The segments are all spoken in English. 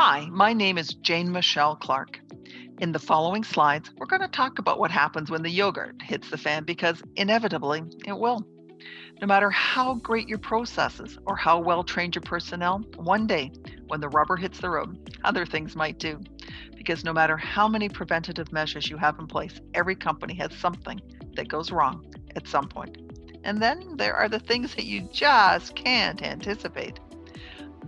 Hi, my name is Jane Michelle Clark. In the following slides, we're going to talk about what happens when the yogurt hits the fan because inevitably it will. No matter how great your processes or how well trained your personnel, one day when the rubber hits the road, other things might too. Because no matter how many preventative measures you have in place, every company has something that goes wrong at some point. And then there are the things that you just can't anticipate.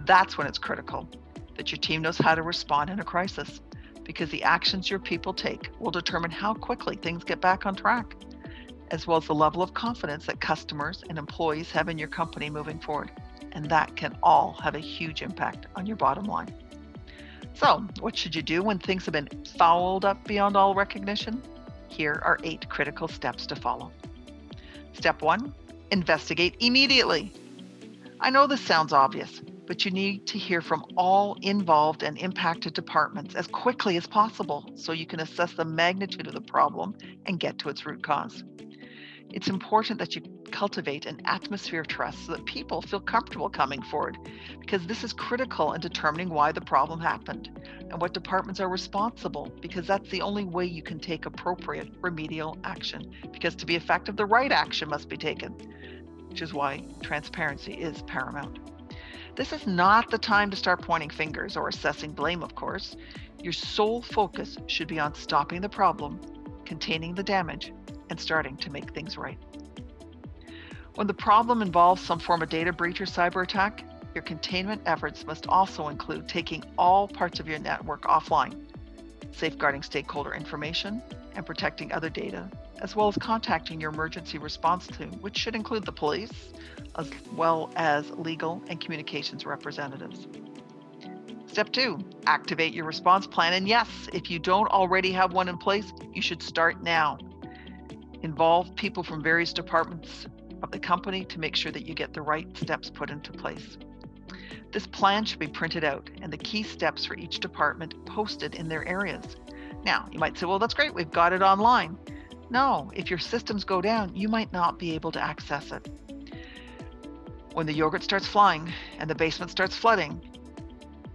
That's when it's critical that your team knows how to respond in a crisis, because the actions your people take will determine how quickly things get back on track, as well as the level of confidence that customers and employees have in your company moving forward. And that can all have a huge impact on your bottom line. So, what should you do when things have been fouled up beyond all recognition? Here are 8 critical steps to follow. Step 1, investigate immediately. I know this sounds obvious, but you need to hear from all involved and impacted departments as quickly as possible so you can assess the magnitude of the problem and get to its root cause. It's important that you cultivate an atmosphere of trust so that people feel comfortable coming forward, because this is critical in determining why the problem happened and what departments are responsible, because that's the only way you can take appropriate remedial action. Because to be effective, the right action must be taken, which is why transparency is paramount. This is not the time to start pointing fingers or assessing blame, of course. Your sole focus should be on stopping the problem, containing the damage, and starting to make things right. When the problem involves some form of data breach or cyber attack, your containment efforts must also include taking all parts of your network offline, safeguarding stakeholder information, and protecting other data, as well as contacting your emergency response team, which should include the police, as well as legal and communications representatives. Step 2, activate your response plan. And yes, if you don't already have one in place, you should start now. Involve people from various departments of the company to make sure that you get the right steps put into place. This plan should be printed out and the key steps for each department posted in their areas. Now, you might say, well, that's great, we've got it online. No, if your systems go down, you might not be able to access it. When the yogurt starts flying and the basement starts flooding,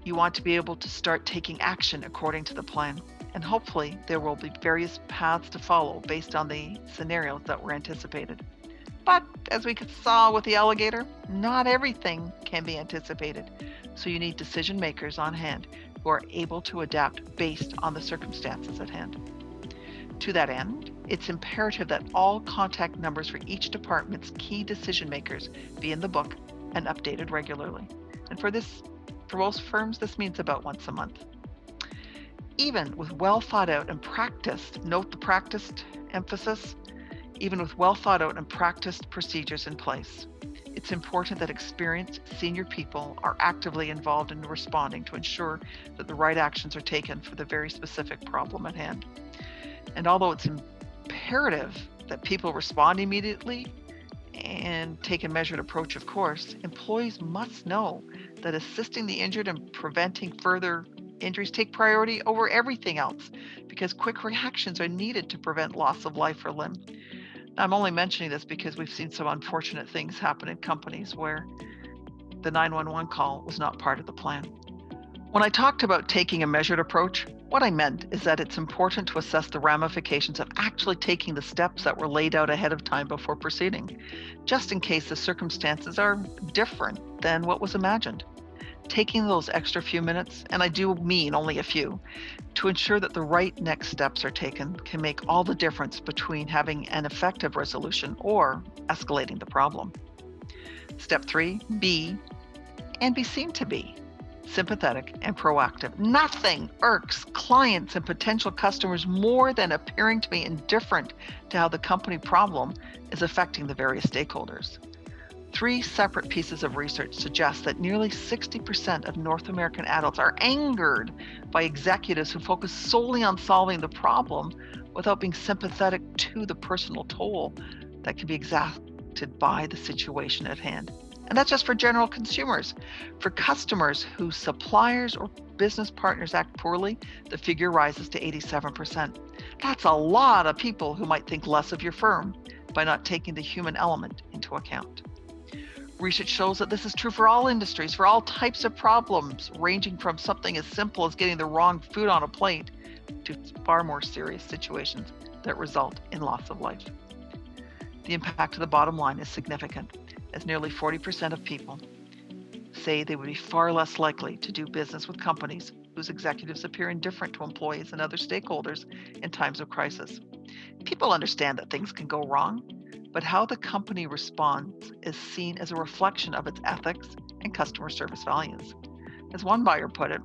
you want to be able to start taking action according to the plan. And hopefully there will be various paths to follow based on the scenarios that were anticipated. But as we saw with the alligator, not everything can be anticipated. So you need decision makers on hand who are able to adapt based on the circumstances at hand. To that end, it's imperative that all contact numbers for each department's key decision makers be in the book and updated regularly. And for most firms, this means about once a month. Even with well thought out and practiced, note the practiced emphasis, even with well thought out and practiced procedures in place, it's important that experienced senior people are actively involved in responding to ensure that the right actions are taken for the very specific problem at hand. And although it's imperative that people respond immediately and take a measured approach, of course, employees must know that assisting the injured and preventing further injuries take priority over everything else, because quick reactions are needed to prevent loss of life or limb. I'm only mentioning this because we've seen some unfortunate things happen in companies where the 911 call was not part of the plan. When I talked about taking a measured approach, what I meant is that it's important to assess the ramifications of actually taking the steps that were laid out ahead of time before proceeding, just in case the circumstances are different than what was imagined. Taking those extra few minutes, and I do mean only a few, to ensure that the right next steps are taken can make all the difference between having an effective resolution or escalating the problem. Step 3, be and be seen to be sympathetic and proactive. Nothing irks clients and potential customers more than appearing to be indifferent to how the company problem is affecting the various stakeholders. 3 separate pieces of research suggest that nearly 60% of North American adults are angered by executives who focus solely on solving the problem without being sympathetic to the personal toll that can be exacted by the situation at hand. And that's just for general consumers. For customers whose suppliers or business partners act poorly, the figure rises to 87%. That's a lot of people who might think less of your firm by not taking the human element into account. Research shows that this is true for all industries, for all types of problems, ranging from something as simple as getting the wrong food on a plate to far more serious situations that result in loss of life. The impact to the bottom line is significant, as nearly 40% of people say they would be far less likely to do business with companies whose executives appear indifferent to employees and other stakeholders in times of crisis. People understand that things can go wrong, but how the company responds is seen as a reflection of its ethics and customer service values. As one buyer put it,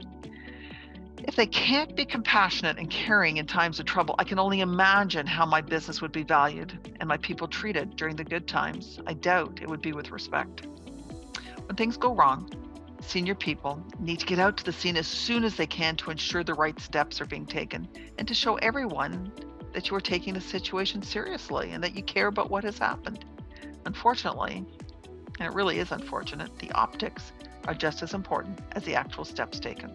if they can't be compassionate and caring in times of trouble, I can only imagine how my business would be valued and my people treated during the good times. I doubt it would be with respect. When things go wrong, senior people need to get out to the scene as soon as they can to ensure the right steps are being taken and to show everyone that you are taking the situation seriously and that you care about what has happened. Unfortunately, and it really is unfortunate, the optics are just as important as the actual steps taken.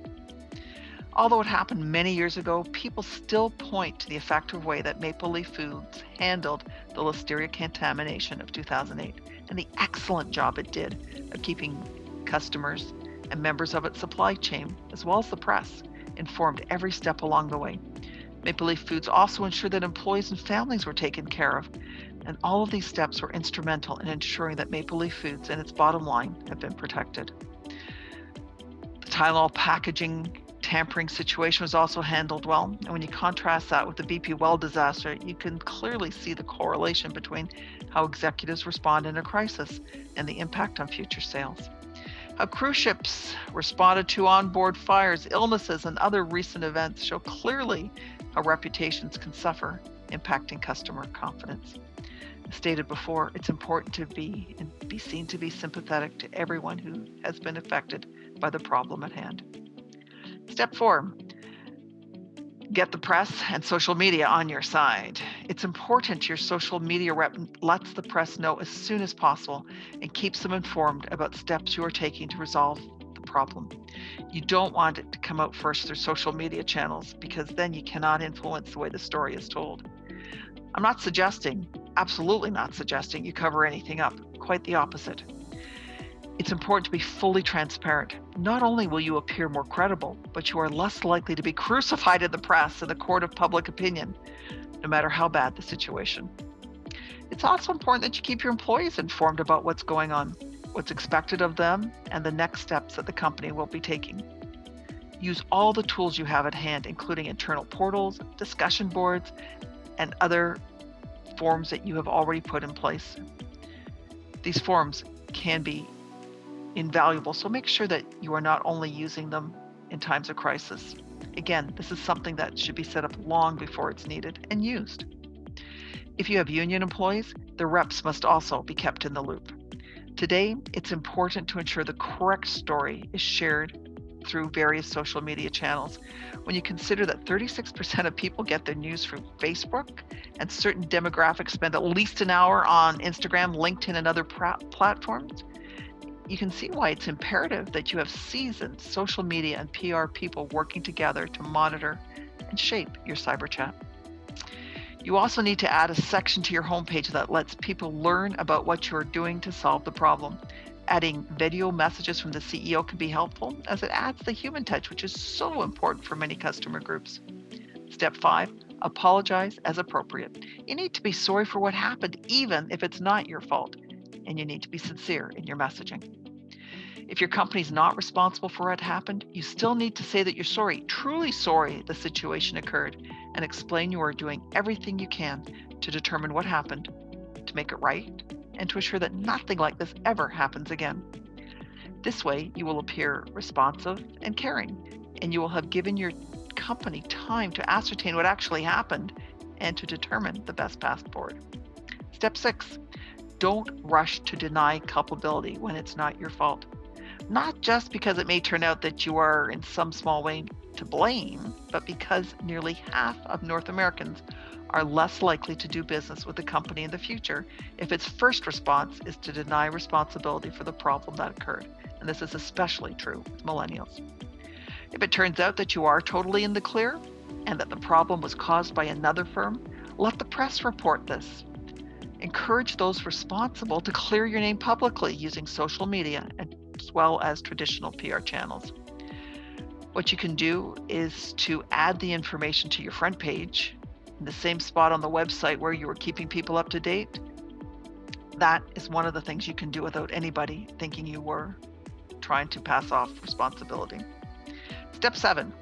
Although it happened many years ago, people still point to the effective way that Maple Leaf Foods handled the Listeria contamination of 2008 and the excellent job it did of keeping customers and members of its supply chain, as well as the press, informed every step along the way. Maple Leaf Foods also ensured that employees and families were taken care of, and all of these steps were instrumental in ensuring that Maple Leaf Foods and its bottom line have been protected. The Tylenol packaging tampering situation was also handled well, and when you contrast that with the BP well disaster, you can clearly see the correlation between how executives respond in a crisis and the impact on future sales. How cruise ships responded to onboard fires, illnesses, and other recent events show clearly how reputations can suffer, impacting customer confidence. As stated before, it's important to be seen to be sympathetic to everyone who has been affected by the problem at hand. Step 4, get the press and social media on your side. It's important your social media rep lets the press know as soon as possible and keeps them informed about steps you are taking to resolve the problem. You don't want it to come out first through social media channels because then you cannot influence the way the story is told. I'm not suggesting, absolutely not suggesting, you cover anything up. Quite the opposite. It's important to be fully transparent. Not only will you appear more credible, but you are less likely to be crucified in the press and the court of public opinion, no matter how bad the situation. It's also important that you keep your employees informed about what's going on, what's expected of them, and the next steps that the company will be taking. Use all the tools you have at hand, including internal portals, discussion boards, and other forms that you have already put in place. These forms can be invaluable, so make sure that you are not only using them in times of crisis. Again, this is something that should be set up long before it's needed and used. If you have union employees, the reps must also be kept in the loop. Today, it's important to ensure the correct story is shared through various social media channels. When you consider that 36% of people get their news through Facebook and certain demographics spend at least an hour on Instagram, LinkedIn, and other platforms, you can see why it's imperative that you have seasoned social media and PR people working together to monitor and shape your cyber chat. You also need to add a section to your homepage that lets people learn about what you're doing to solve the problem. Adding video messages from the CEO can be helpful as it adds the human touch, which is so important for many customer groups. Step 5, apologize as appropriate. You need to be sorry for what happened, even if it's not your fault, and you need to be sincere in your messaging. If your company's not responsible for what happened, you still need to say that you're sorry, truly sorry the situation occurred, and explain you are doing everything you can to determine what happened, to make it right, and to assure that nothing like this ever happens again. This way, you will appear responsive and caring, and you will have given your company time to ascertain what actually happened and to determine the best path forward. Step 6, don't rush to deny culpability when it's not your fault. Not just because it may turn out that you are in some small way to blame, but because nearly half of North Americans are less likely to do business with the company in the future if its first response is to deny responsibility for the problem that occurred. And this is especially true with millennials. If it turns out that you are totally in the clear and that the problem was caused by another firm, let the press report this. Encourage those responsible to clear your name publicly using social media as well as traditional PR channels. What you can do is to add the information to your front page in the same spot on the website where you were keeping people up to date. That is one of the things you can do without anybody thinking you were trying to pass off responsibility. Step 7,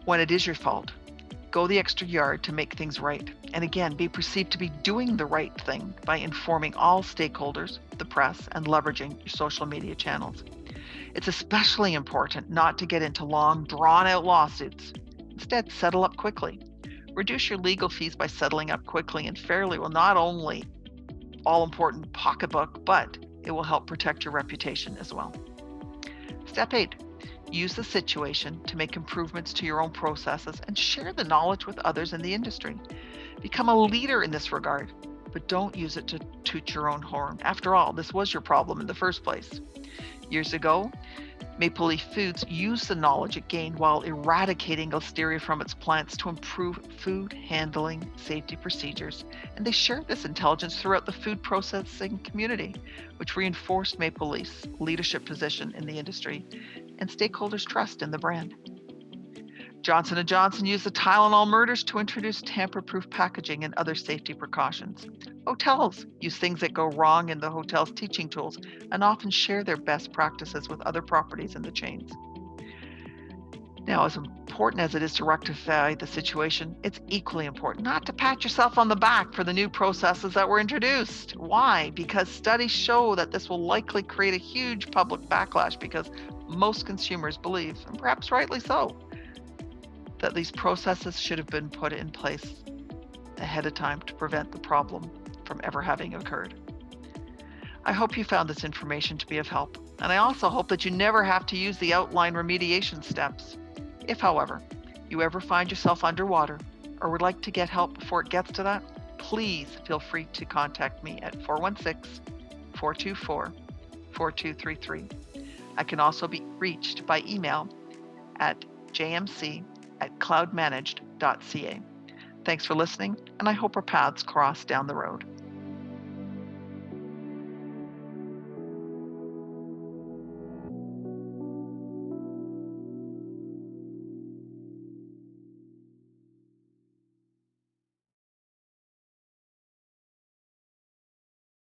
when it is your fault, go the extra yard to make things right. And again, be perceived to be doing the right thing by informing all stakeholders, the press, and leveraging your social media channels. It's especially important not to get into long, drawn-out lawsuits. Instead, settle up quickly. Reduce your legal fees by settling up quickly and fairly will not only all-important pocketbook, but it will help protect your reputation as well. Step 8, use the situation to make improvements to your own processes and share the knowledge with others in the industry. Become a leader in this regard, but don't use it to toot your own horn. After all, this was your problem in the first place. Years ago, Maple Leaf Foods used the knowledge it gained while eradicating Listeria from its plants to improve food handling safety procedures, and they shared this intelligence throughout the food processing community, which reinforced Maple Leaf's leadership position in the industry and stakeholders' trust in the brand. Johnson & Johnson used the Tylenol murders to introduce tamper-proof packaging and other safety precautions. Hotels use things that go wrong in the hotel's teaching tools and often share their best practices with other properties in the chains. Now, as important as it is to rectify the situation, it's equally important not to pat yourself on the back for the new processes that were introduced. Why? Because studies show that this will likely create a huge public backlash because most consumers believe, and perhaps rightly so, that these processes should have been put in place ahead of time to prevent the problem from ever having occurred. I hope you found this information to be of help, and I also hope that you never have to use the outlined remediation steps. If, however, you ever find yourself underwater or would like to get help before it gets to that, please feel free to contact me at 416-424-4233. I can also be reached by email at jmc@cloudmanaged.ca. Thanks for listening, and I hope our paths cross down the road.